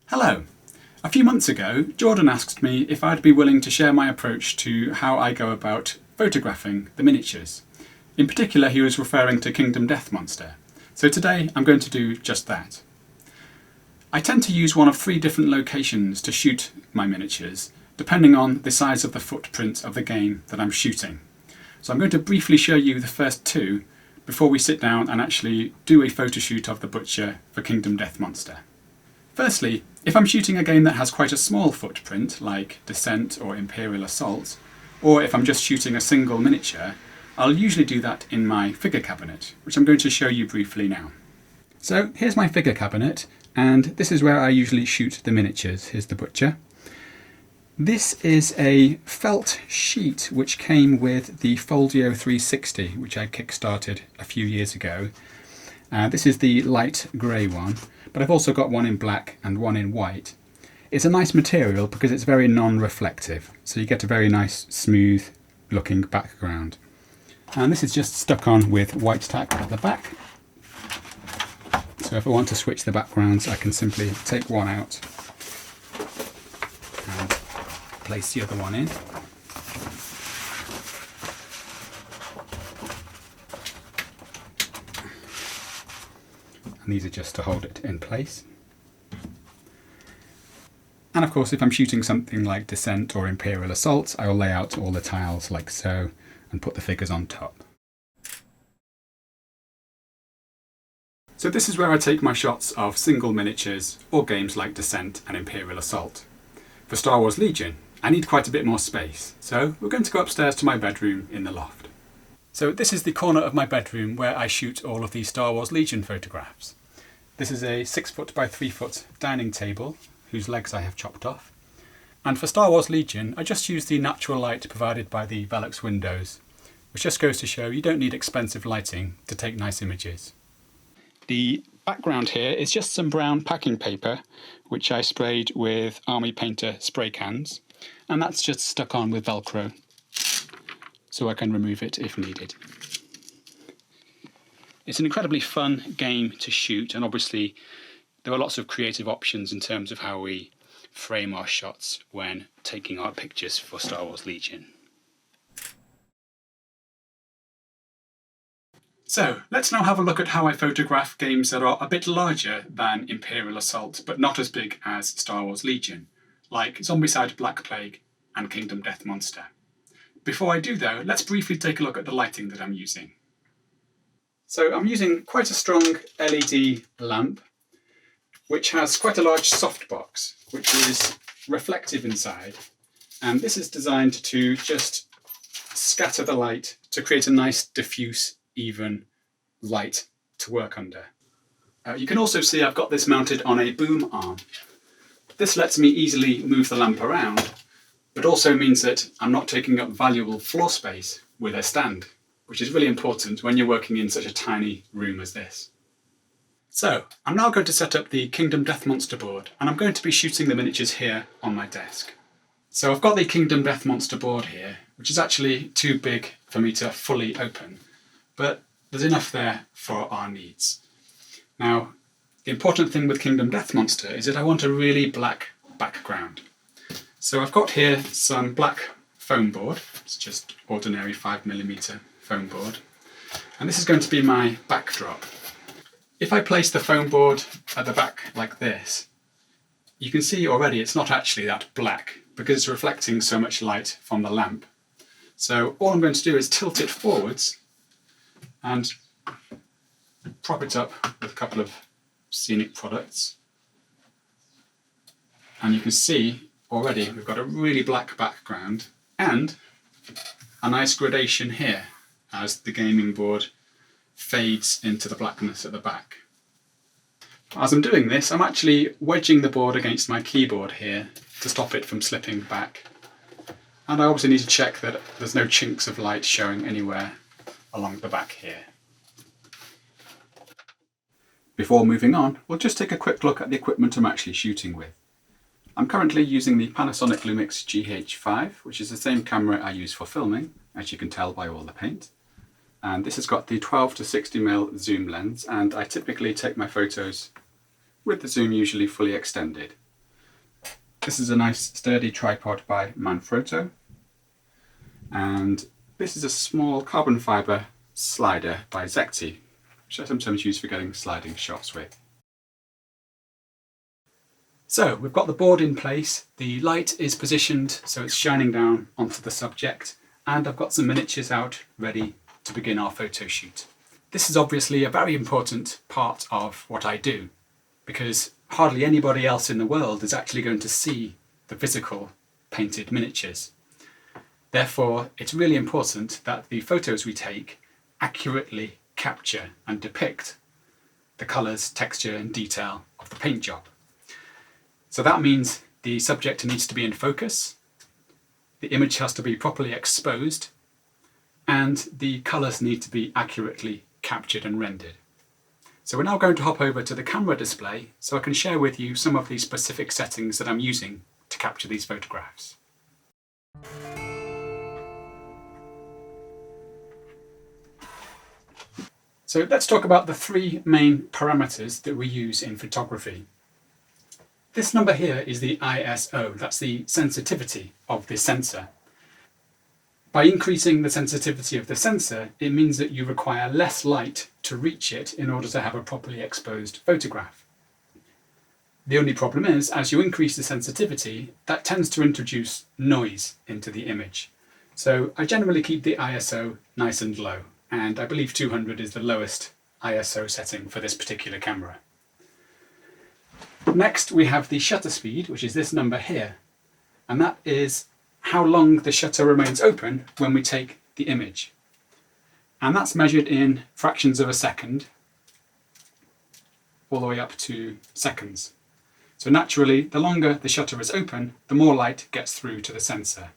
Hello. A few months ago, Jordan asked me if I'd be willing to share my approach to how I go about photographing the miniatures. In particular, he was referring to Kingdom Death Monster. So today I'm going to do just that. I tend to use one of 3 different locations to shoot my miniatures, depending on the size of the footprint of the game that I'm shooting. So I'm going to briefly show you the first 2 before we sit down and actually do a photo shoot of the butcher for Kingdom Death Monster. Firstly, if I'm shooting a game that has quite a small footprint, like Descent or Imperial Assault, or if I'm just shooting a single miniature, I'll usually do that in my figure cabinet, which I'm going to show you briefly now. So here's my figure cabinet, and this is where I usually shoot the miniatures. Here's the butcher. This is a felt sheet which came with the Foldio 360, which I kickstarted a few years ago. This is the light grey one, but I've also got one in black and one in white. It's a nice material because it's very non-reflective, so you get a very nice smooth looking background. And this is just stuck on with white tack at the back. So if I want to switch the backgrounds, I can simply take one out and place the other one in. And these are just to hold it in place. And of course, if I'm shooting something like Descent or Imperial Assault, I will lay out all the tiles like so and put the figures on top. So this is where I take my shots of single miniatures or games like Descent and Imperial Assault. For Star Wars Legion, I need quite a bit more space, so we're going to go upstairs to my bedroom in the loft. So this is the corner of my bedroom where I shoot all of these Star Wars Legion photographs. This is a 6 foot by 3 foot dining table, whose legs I have chopped off. And for Star Wars Legion, I just use the natural light provided by the Velux windows, which just goes to show you don't need expensive lighting to take nice images. The background here is just some brown packing paper, which I sprayed with Army Painter spray cans, and that's just stuck on with Velcro, so I can remove it if needed. It's an incredibly fun game to shoot, and obviously there are lots of creative options in terms of how we frame our shots when taking our pictures for Star Wars Legion. So let's now have a look at how I photograph games that are a bit larger than Imperial Assault, but not as big as Star Wars Legion, like Zombicide Black Plague and Kingdom Death Monster. Before I do though, let's briefly take a look at the lighting that I'm using. So I'm using quite a strong LED lamp, which has quite a large softbox, which is reflective inside. And this is designed to just scatter the light to create a nice diffuse, even light to work under. You can also see I've got this mounted on a boom arm. This lets me easily move the lamp around, but also means that I'm not taking up valuable floor space with a stand, which is really important when you're working in such a tiny room as this. So, I'm now going to set up the Kingdom Death Monster board, and I'm going to be shooting the miniatures here on my desk. So I've got the Kingdom Death Monster board here, which is actually too big for me to fully open, but there's enough there for our needs. Now, the important thing with Kingdom Death Monster is that I want a really black background. So I've got here some black foam board. It's just ordinary 5mm foam board. And this is going to be my backdrop. If I place the foam board at the back like this, you can see already it's not actually that black because it's reflecting so much light from the lamp. So all I'm going to do is tilt it forwards and prop it up with a couple of scenic products. And you can see already we've got a really black background and a nice gradation here as the gaming board fades into the blackness at the back. As I'm doing this, I'm actually wedging the board against my keyboard here to stop it from slipping back. And I obviously need to check that there's no chinks of light showing anywhere along the back here. Before moving on, we'll just take a quick look at the equipment I'm actually shooting with. I'm currently using the Panasonic Lumix GH5, which is the same camera I use for filming, as you can tell by all the paint. And this has got the 12 to 60mm zoom lens, and I typically take my photos with the zoom usually fully extended. This is a nice sturdy tripod by Manfrotto. And this is a small carbon fibre slider by Zecti, which I sometimes use for getting sliding shots with. So we've got the board in place, the light is positioned so it's shining down onto the subject, and I've got some miniatures out ready to begin our photo shoot. This is obviously a very important part of what I do, because hardly anybody else in the world is actually going to see the physical painted miniatures. Therefore, it's really important that the photos we take accurately capture and depict the colours, texture and detail of the paint job. So that means the subject needs to be in focus, the image has to be properly exposed, and the colours need to be accurately captured and rendered. So we're now going to hop over to the camera display so I can share with you some of the specific settings that I'm using to capture these photographs. So let's talk about the three main parameters that we use in photography. This number here is the ISO, that's the sensitivity of the sensor. By increasing the sensitivity of the sensor, it means that you require less light to reach it in order to have a properly exposed photograph. The only problem is, as you increase the sensitivity, that tends to introduce noise into the image. So I generally keep the ISO nice and low, and I believe 200 is the lowest ISO setting for this particular camera. Next we have the shutter speed, which is this number here, and that is how long the shutter remains open when we take the image. And that's measured in fractions of a second, all the way up to seconds. So naturally, the longer the shutter is open, the more light gets through to the sensor.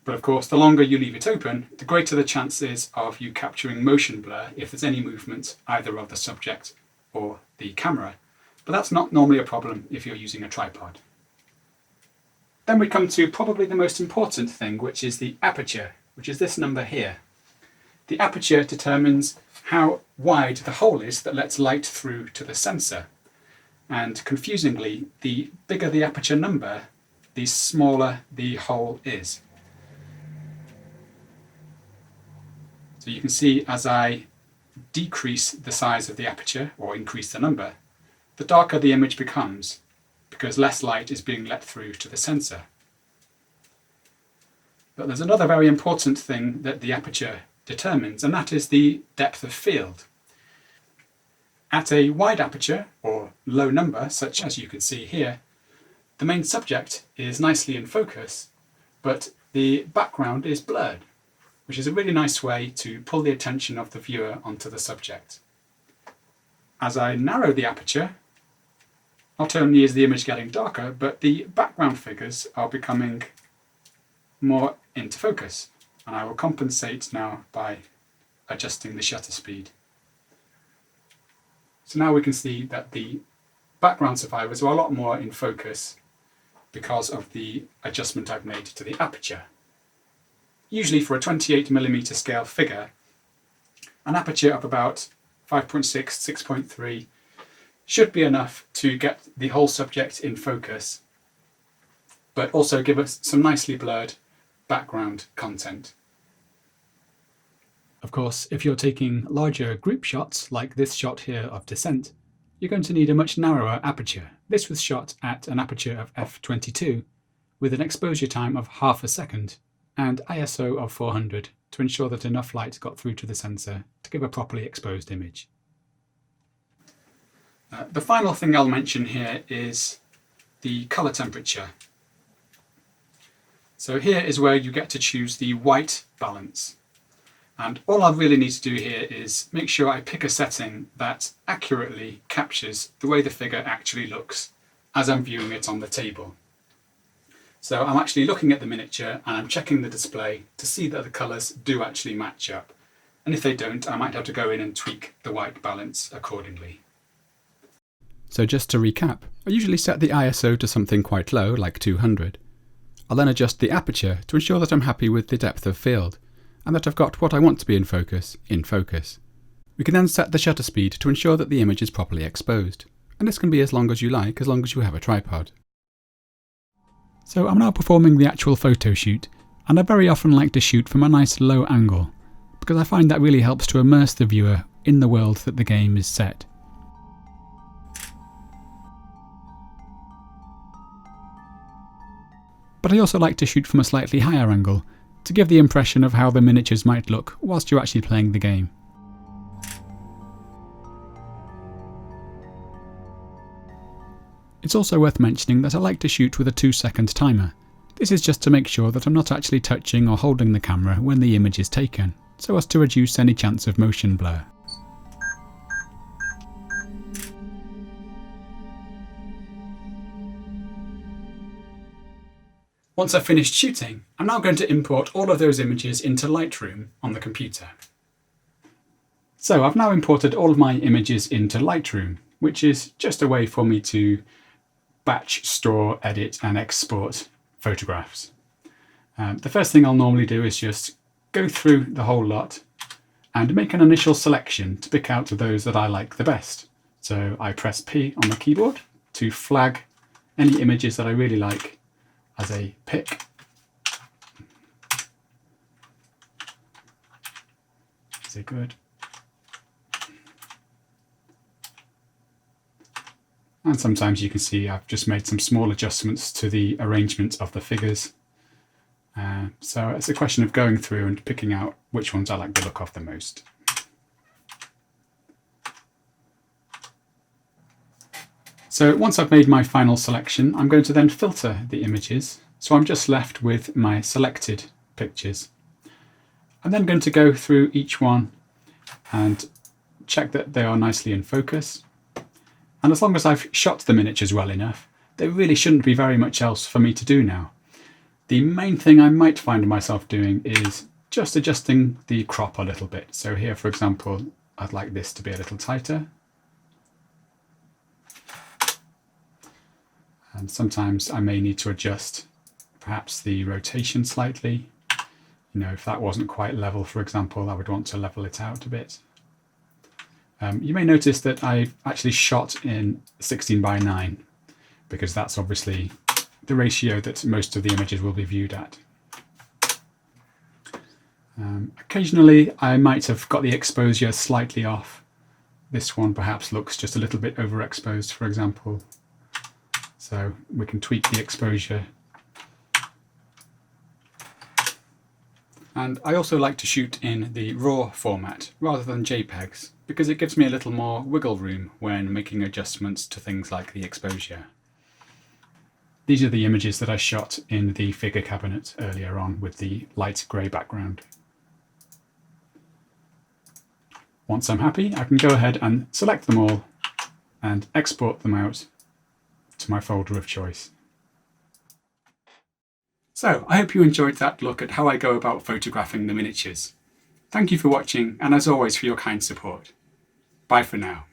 But of course, the longer you leave it open, the greater the chances of you capturing motion blur if there's any movement either of the subject or the camera. But that's not normally a problem if you're using a tripod. Then we come to probably the most important thing, which is the aperture, which is this number here. The aperture determines how wide the hole is that lets light through to the sensor. And confusingly, the bigger the aperture number, the smaller the hole is. So you can see as I decrease the size of the aperture, or increase the number, the darker the image becomes, because less light is being let through to the sensor. But there's another very important thing that the aperture determines, and that is the depth of field. At a wide aperture, or low number, such as you can see here, the main subject is nicely in focus, but the background is blurred, which is a really nice way to pull the attention of the viewer onto the subject. As I narrow the aperture, not only is the image getting darker, but the background figures are becoming more into focus, and I will compensate now by adjusting the shutter speed. So now we can see that the background survivors are a lot more in focus because of the adjustment I've made to the aperture. Usually for a 28mm scale figure, an aperture of about 5.6, 6.3 should be enough to get the whole subject in focus, but also give us some nicely blurred background content. Of course, if you're taking larger group shots, like this shot here of Descent, you're going to need a much narrower aperture. This was shot at an aperture of f/22 with an exposure time of half a second and ISO of 400 to ensure that enough light got through to the sensor to give a properly exposed image. The final thing I'll mention here is the colour temperature. So here is where you get to choose the white balance. And all I really need to do here is make sure I pick a setting that accurately captures the way the figure actually looks as I'm viewing it on the table. So I'm actually looking at the miniature and I'm checking the display to see that the colours do actually match up. And if they don't, I might have to go in and tweak the white balance accordingly. So just to recap, I usually set the ISO to something quite low, like 200. I'll then adjust the aperture to ensure that I'm happy with the depth of field, and that I've got what I want to be in focus. We can then set the shutter speed to ensure that the image is properly exposed, and this can be as long as you like, as long as you have a tripod. So I'm now performing the actual photo shoot, and I very often like to shoot from a nice low angle, because I find that really helps to immerse the viewer in the world that the game is set. But I also like to shoot from a slightly higher angle, to give the impression of how the miniatures might look whilst you're actually playing the game. It's also worth mentioning that I like to shoot with a 2-second timer. This is just to make sure that I'm not actually touching or holding the camera when the image is taken, so as to reduce any chance of motion blur. Once I've finished shooting, I'm now going to import all of those images into Lightroom on the computer. So I've now imported all of my images into Lightroom, which is just a way for me to batch, store, edit and export photographs. The first thing I'll normally do is just go through the whole lot and make an initial selection to pick out those that I like the best. So I press P on the keyboard to flag any images that I really like as a pick. Is it good? And sometimes you can see I've just made some small adjustments to the arrangement of the figures. So it's a question of going through and picking out which ones I like the look of the most. So once I've made my final selection, I'm going to then filter the images. So I'm just left with my selected pictures. I'm then going to go through each one and check that they are nicely in focus. And as long as I've shot the miniatures well enough, there really shouldn't be very much else for me to do now. The main thing I might find myself doing is just adjusting the crop a little bit. So here, for example, I'd like this to be a little tighter. And sometimes I may need to adjust perhaps the rotation slightly. You know, if that wasn't quite level, for example, I would want to level it out a bit. You may notice that I actually shot in 16:9 because that's obviously the ratio that most of the images will be viewed at. Occasionally I might have got the exposure slightly off. This one perhaps looks just a little bit overexposed, for example. So we can tweak the exposure. And I also like to shoot in the RAW format rather than JPEGs because it gives me a little more wiggle room when making adjustments to things like the exposure. These are the images that I shot in the figure cabinet earlier on with the light grey background. Once I'm happy, I can go ahead and select them all and export them out to my folder of choice. So I hope you enjoyed that look at how I go about photographing the miniatures. Thank you for watching and as always for your kind support. Bye for now.